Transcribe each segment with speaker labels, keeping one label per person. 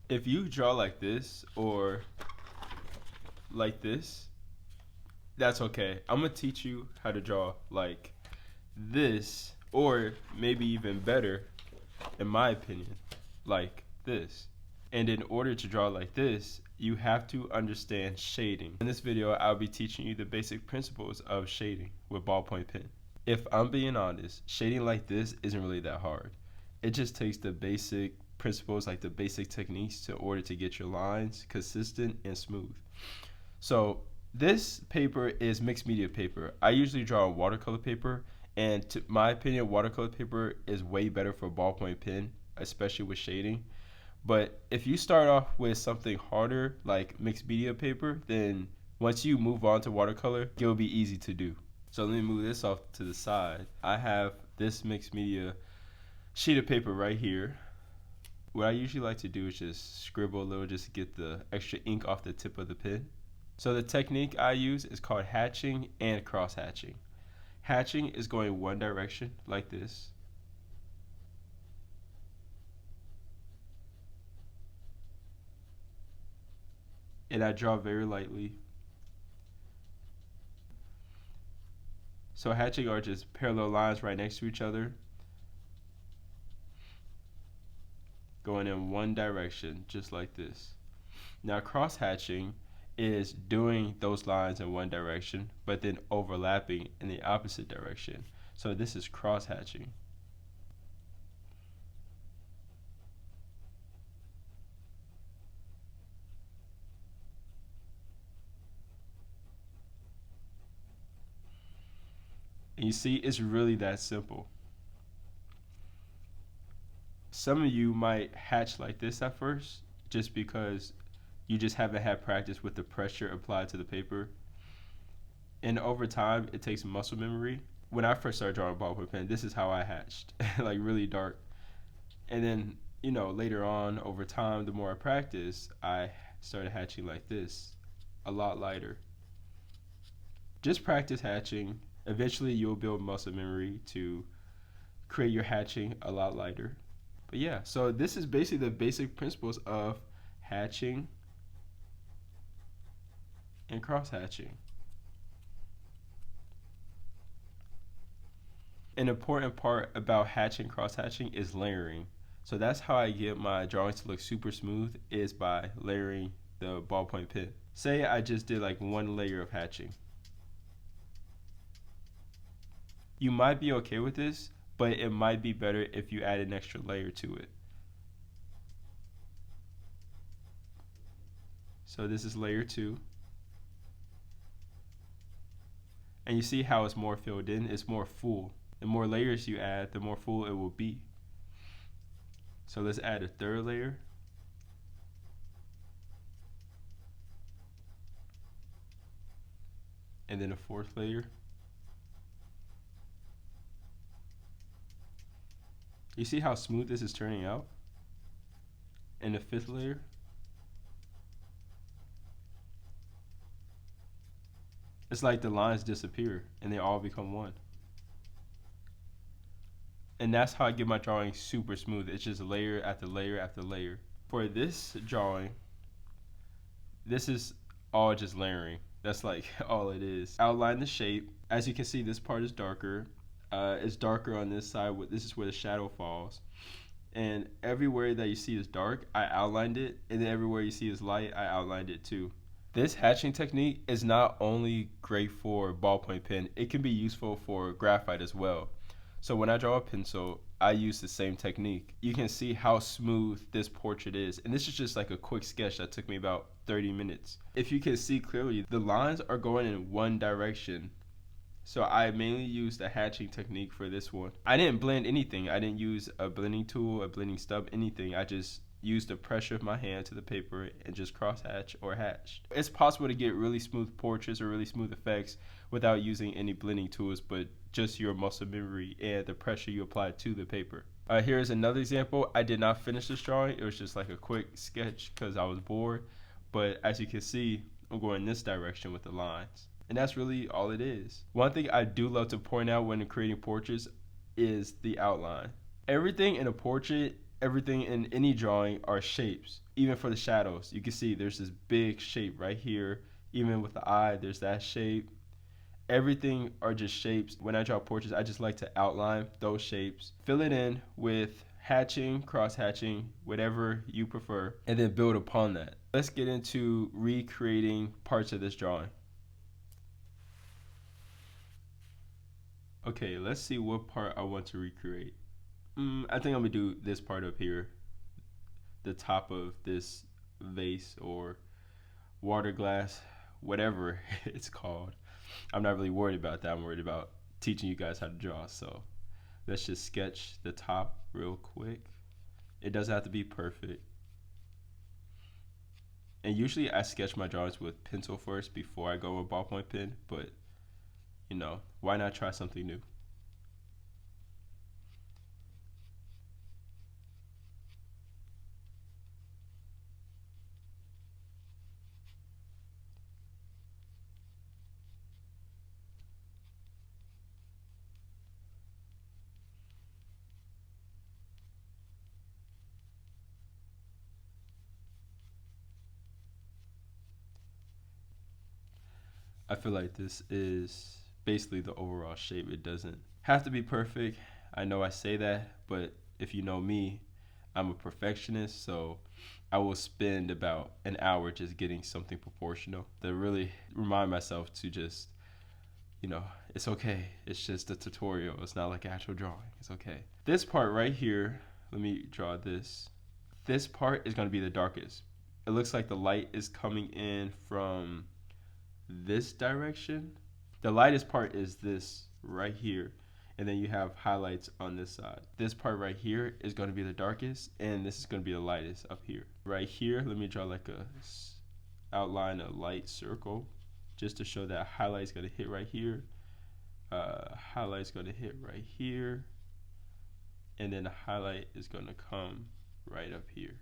Speaker 1: If you draw like this or like this, that's okay. I'm gonna teach you how to draw like this, or maybe even better, in my opinion, like this. And in order to draw like this, you have to understand shading. In this video, I'll be teaching you the basic principles of shading with ballpoint pen. If I'm being honest, shading like this isn't really that hard. It just takes the basic principles, like the basic techniques, to order to get your lines consistent and smooth. So this paper is mixed media paper. I usually draw on watercolor paper, and to my opinion, watercolor paper is way better for ballpoint pen, especially with shading. But if you start off with something harder like mixed media paper, then once you move on to watercolor, it will be easy to do. So let me move this off to the side. I have this mixed media sheet of paper right here. What I usually like to do is just scribble a little just to get the extra ink off the tip of the pen. So the technique I use is called hatching and cross hatching. Hatching is going one direction like this. And I draw very lightly. So hatching are just parallel lines right next to each other, going in one direction, just like this. Now cross hatching is doing those lines in one direction, but then overlapping in the opposite direction. So this is cross hatching. And you see, it's really that simple. Some of you might hatch like this at first, just because you just haven't had practice with the pressure applied to the paper. And over time, it takes muscle memory. When I first started drawing ballpoint pen, this is how I hatched, like really dark. And then, later on, over time, the more I practiced, I started hatching like this, a lot lighter. Just practice hatching. Eventually, you'll build muscle memory to create your hatching a lot lighter. But yeah, so this is basically the basic principles of hatching and cross hatching. An important part about hatching cross hatching is layering. So that's how I get my drawings to look super smooth, is by layering the ballpoint pen. Say I just did like one layer of hatching. You might be okay with this, but it might be better if you add an extra layer to it. So this is layer 2. And you see how it's more filled in, it's more full. The more layers you add, the more full it will be. So let's add a third layer. And then a fourth layer. You see how smooth this is turning out? And the fifth layer. It's like the lines disappear and they all become one. And that's how I get my drawing super smooth. It's just layer after layer after layer. For this drawing, this is all just layering. That's like all it is. Outline the shape. As you can see, this part is darker. It's darker on this side. This is where the shadow falls. And everywhere that you see is dark, I outlined it. And then everywhere you see is light, I outlined it too. This hatching technique is not only great for ballpoint pen, it can be useful for graphite as well. So when I draw a pencil, I use the same technique. You can see how smooth this portrait is. And this is just like a quick sketch that took me about 30 minutes. If you can see clearly, the lines are going in one direction. So I mainly used the hatching technique for this one. I didn't blend anything. I didn't use a blending tool, a blending stub, anything. I just used the pressure of my hand to the paper and just cross hatch or hatched. It's possible to get really smooth portraits or really smooth effects without using any blending tools, but just your muscle memory and the pressure you apply to the paper. Here's another example. I did not finish this drawing. It was just like a quick sketch because I was bored. But as you can see, I'm going this direction with the lines. And that's really all it is. One thing I do love to point out when creating portraits is the outline. Everything in a portrait everything in any drawing are shapes. Even for the shadows, you can see there's this big shape right here. Even with the eye, there's that shape. Everything are just shapes. When I draw portraits, I just like to outline those shapes, fill it in with hatching, cross hatching, whatever you prefer, and then build upon that. Let's get into recreating parts of this drawing. Okay, let's see what part I want to recreate. I think I'm gonna do this part up here, the top of this vase or water glass, whatever it's called. I'm not really worried about that. I'm worried about teaching you guys how to draw. So let's just sketch the top real quick. It doesn't have to be perfect. And usually I sketch my drawings with pencil first before I go with ballpoint pen, but you know, why not try something new? I feel like this is basically the overall shape. It doesn't have to be perfect. I know I say that, but if you know me, I'm a perfectionist, so I will spend about an hour just getting something proportional to really remind myself to just, it's okay. It's just a tutorial. It's not like actual drawing. It's okay. This part right here, let me draw this. This part is going to be the darkest. It looks like the light is coming in from this direction. The lightest part is this right here, and then you have highlights on this side. This part right here is going to be the darkest, and this is going to be the lightest up here. Right here, let me draw like a outline, a light circle, just to show that highlight is going to hit right here. Highlight is going to hit right here, and then the highlight is going to come right up here.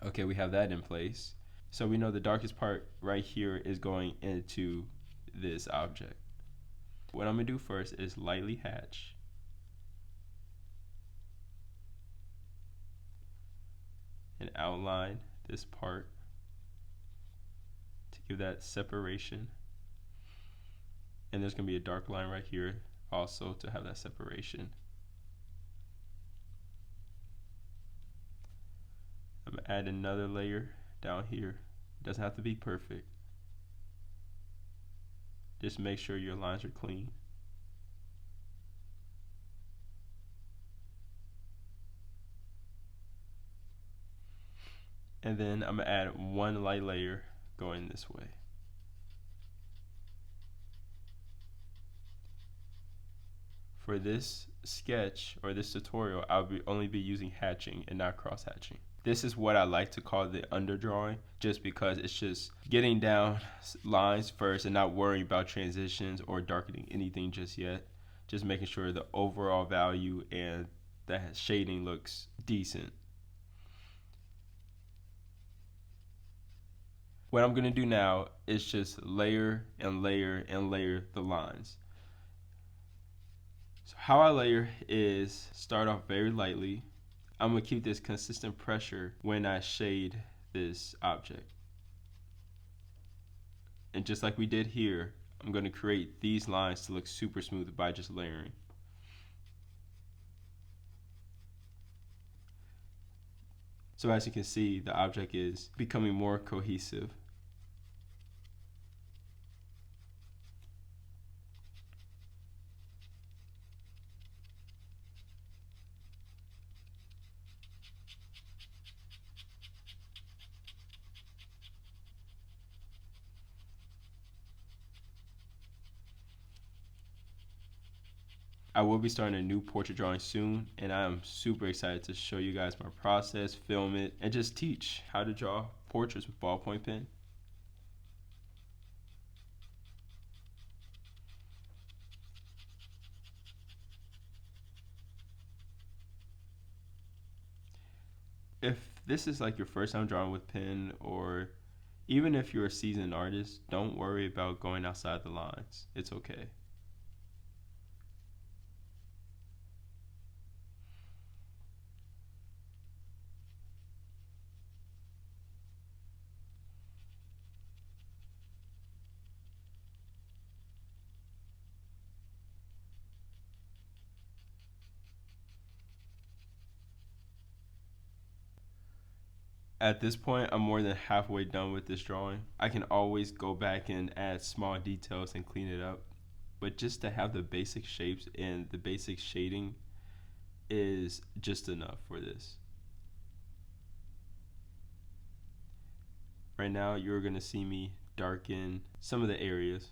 Speaker 1: Okay, we have that in place. So we know the darkest part right here is going into this object. What I'm gonna do first is lightly hatch. And outline this part to give that separation. And there's gonna be a dark line right here also to have that separation. I'm gonna add another layer down here. It doesn't have to be perfect. Just make sure your lines are clean. And then I'm gonna add one light layer going this way. For this sketch or this tutorial, I'll only be using hatching and not cross hatching. This is what I like to call the underdrawing, just because it's just getting down lines first and not worrying about transitions or darkening anything just yet. Just making sure the overall value and the shading looks decent. What I'm gonna do now is just layer and layer and layer the lines. So how I layer is start off very lightly. I'm gonna keep this consistent pressure when I shade this object. And just like we did here, I'm gonna create these lines to look super smooth by just layering. So as you can see, the object is becoming more cohesive. I will be starting a new portrait drawing soon, and I am super excited to show you guys my process, film it, and just teach how to draw portraits with ballpoint pen. If this is like your first time drawing with pen, or even if you're a seasoned artist, don't worry about going outside the lines. It's okay. At this point, I'm more than halfway done with this drawing. I can always go back and add small details and clean it up. But just to have the basic shapes and the basic shading is just enough for this. Right now, you're going to see me darken some of the areas.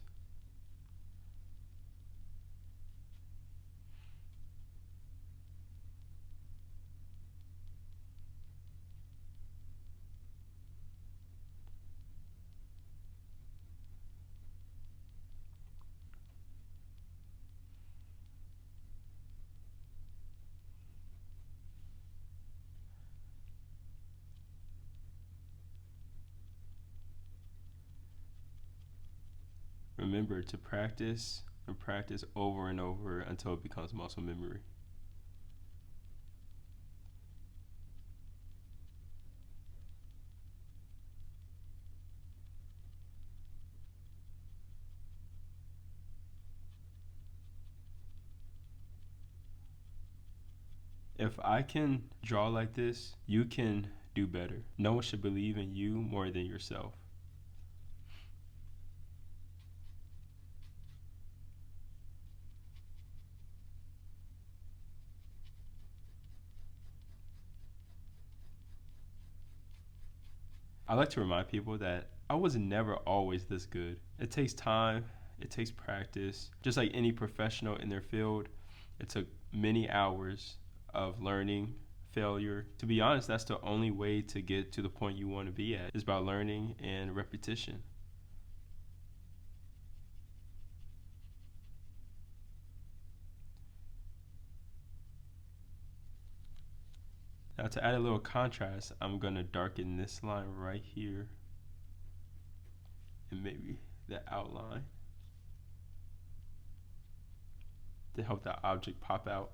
Speaker 1: Remember to practice and practice over and over until it becomes muscle memory. If I can draw like this, you can do better. No one should believe in you more than yourself. I like to remind people that I was never always this good. It takes time, it takes practice. Just like any professional in their field, it took many hours of learning, failure. To be honest, that's the only way to get to the point you want to be at, is by learning and repetition. Now to add a little contrast, I'm going to darken this line right here and maybe the outline to help the object pop out.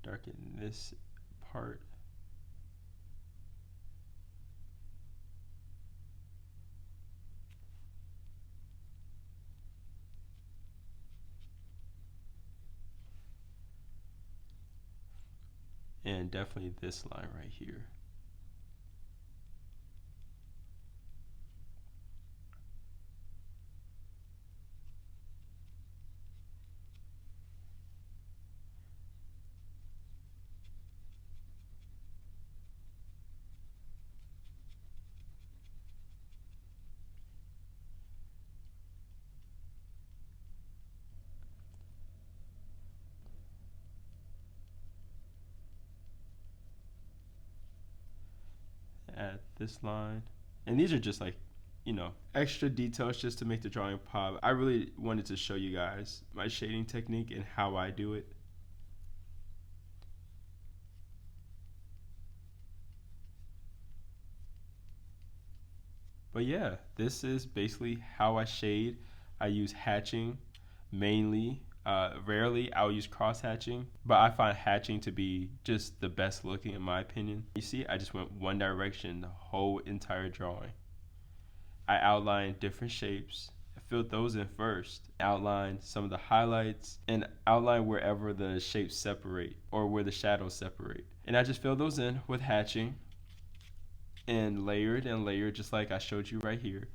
Speaker 1: Darken this part. And definitely this line right here. Add this line. And these are just like, extra details just to make the drawing pop. I really wanted to show you guys my shading technique and how I do it. But yeah, this is basically how I shade. I use hatching mainly. Rarely I'll use cross hatching, but I find hatching to be just the best looking in my opinion. You see, I just went one direction the whole entire drawing. I outlined different shapes, I filled those in first, outlined some of the highlights, and outline wherever the shapes separate or where the shadows separate. And I just filled those in with hatching and layered just like I showed you right here.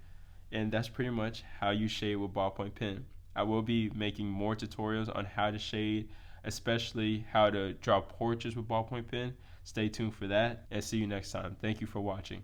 Speaker 1: And that's pretty much how you shade with ballpoint pen. I will be making more tutorials on how to shade, especially how to draw portraits with ballpoint pen. Stay tuned for that and see you next time. Thank you for watching.